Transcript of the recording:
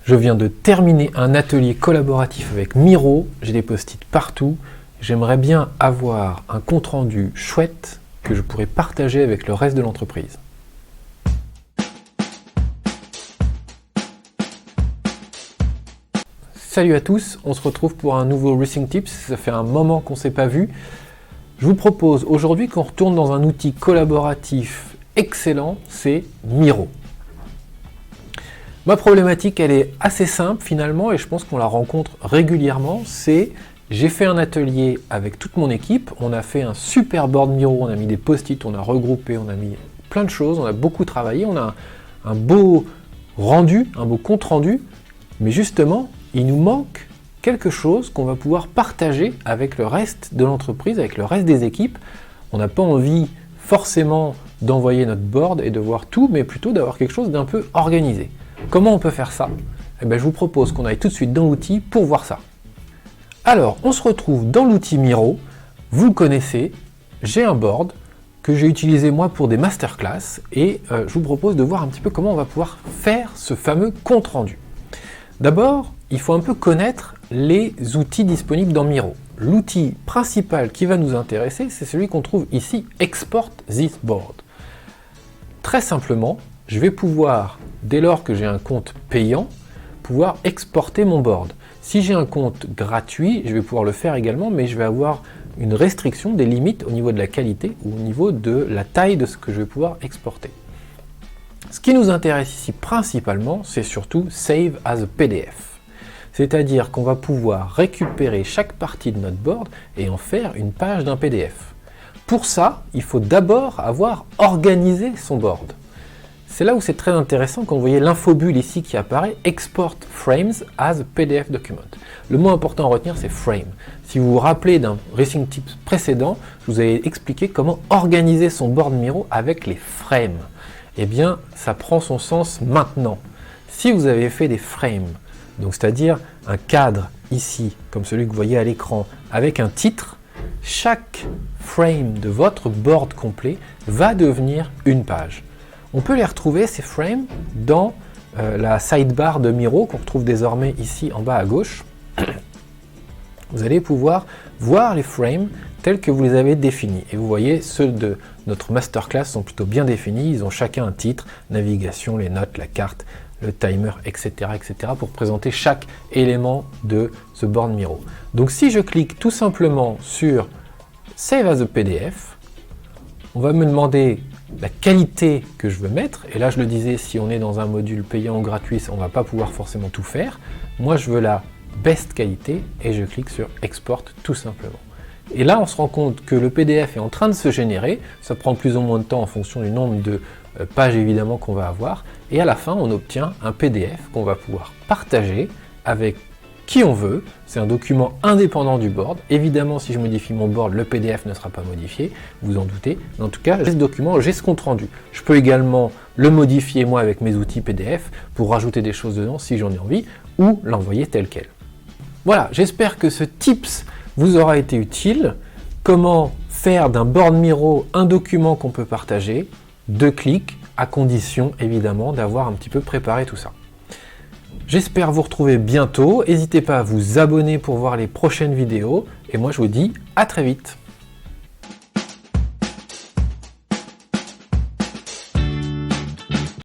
Je viens de terminer un atelier collaboratif avec Miro, j'ai des post-it partout. J'aimerais bien avoir un compte-rendu chouette que je pourrais partager avec le reste de l'entreprise. Salut à tous, on se retrouve pour un nouveau Rethink Tips, ça fait un moment qu'on ne s'est pas vu. Je vous propose aujourd'hui qu'on retourne dans un outil collaboratif excellent, c'est Miro. Ma problématique, elle est assez simple finalement et je pense qu'on la rencontre régulièrement, c'est j'ai fait un atelier avec toute mon équipe, on a fait un super board Miro, on a mis des post-it, on a regroupé, on a mis plein de choses, on a beaucoup travaillé, on a un beau rendu, un beau compte rendu, mais justement, il nous manque quelque chose qu'on va pouvoir partager avec le reste de l'entreprise, avec le reste des équipes. On n'a pas envie forcément d'envoyer notre board et de voir tout, mais plutôt d'avoir quelque chose d'un peu organisé. Comment on peut faire ça? Eh bien, je vous propose qu'on aille tout de suite dans l'outil pour voir ça. Alors, on se retrouve dans l'outil Miro. Vous le connaissez, j'ai un board que j'ai utilisé moi pour des masterclass et je vous propose de voir un petit peu comment on va pouvoir faire ce fameux compte rendu. D'abord, il faut un peu connaître les outils disponibles dans Miro. L'outil principal qui va nous intéresser, c'est celui qu'on trouve ici, Export this board. Très simplement, je vais pouvoir, dès lors que j'ai un compte payant, pouvoir exporter mon board. Si j'ai un compte gratuit, je vais pouvoir le faire également, mais je vais avoir une restriction, des limites au niveau de la qualité ou au niveau de la taille de ce que je vais pouvoir exporter. Ce qui nous intéresse ici principalement, c'est surtout Save as a PDF. C'est-à-dire qu'on va pouvoir récupérer chaque partie de notre board et en faire une page d'un PDF. Pour ça, il faut d'abord avoir organisé son board. C'est là où c'est très intéressant quand vous voyez l'infobulle ici qui apparaît, Export Frames as a PDF document. Le mot important à retenir, c'est Frame. Si vous vous rappelez d'un Rethink Tips précédent, je vous avais expliqué comment organiser son board Miro avec les frames. Eh bien, ça prend son sens maintenant. Si vous avez fait des frames, donc c'est-à-dire un cadre ici, comme celui que vous voyez à l'écran, avec un titre, chaque frame de votre board complet va devenir une page. On peut les retrouver, ces frames, dans la sidebar de Miro, qu'on retrouve désormais ici en bas à gauche. Vous allez pouvoir voir les frames tels que vous les avez définis. Et vous voyez, ceux de notre masterclass sont plutôt bien définis. Ils ont chacun un titre, navigation, les notes, la carte, le timer, etc., etc. pour présenter chaque élément de ce board Miro. Donc si je clique tout simplement sur Save as a PDF, on va me demander la qualité que je veux mettre. Et là, je le disais, si on est dans un module payant ou gratuit, on ne va pas pouvoir forcément tout faire. Moi, je veux la best qualité et je clique sur Export tout simplement. Et là, on se rend compte que le PDF est en train de se générer. Ça prend plus ou moins de temps en fonction du nombre de pages évidemment qu'on va avoir. Et à la fin, on obtient un PDF qu'on va pouvoir partager avec qui on veut. C'est un document indépendant du board. Évidemment, si je modifie mon board, le PDF ne sera pas modifié, vous en doutez. Mais en tout cas, j'ai ce document, j'ai ce compte rendu. Je peux également le modifier moi avec mes outils PDF pour rajouter des choses dedans si j'en ai envie ou l'envoyer tel quel. Voilà, j'espère que ce tips vous aura été utile. Comment faire d'un board Miro un document qu'on peut partager, 2 clics, à condition évidemment d'avoir un petit peu préparé tout ça. J'espère vous retrouver bientôt. N'hésitez pas à vous abonner pour voir les prochaines vidéos. Et moi, je vous dis à très vite.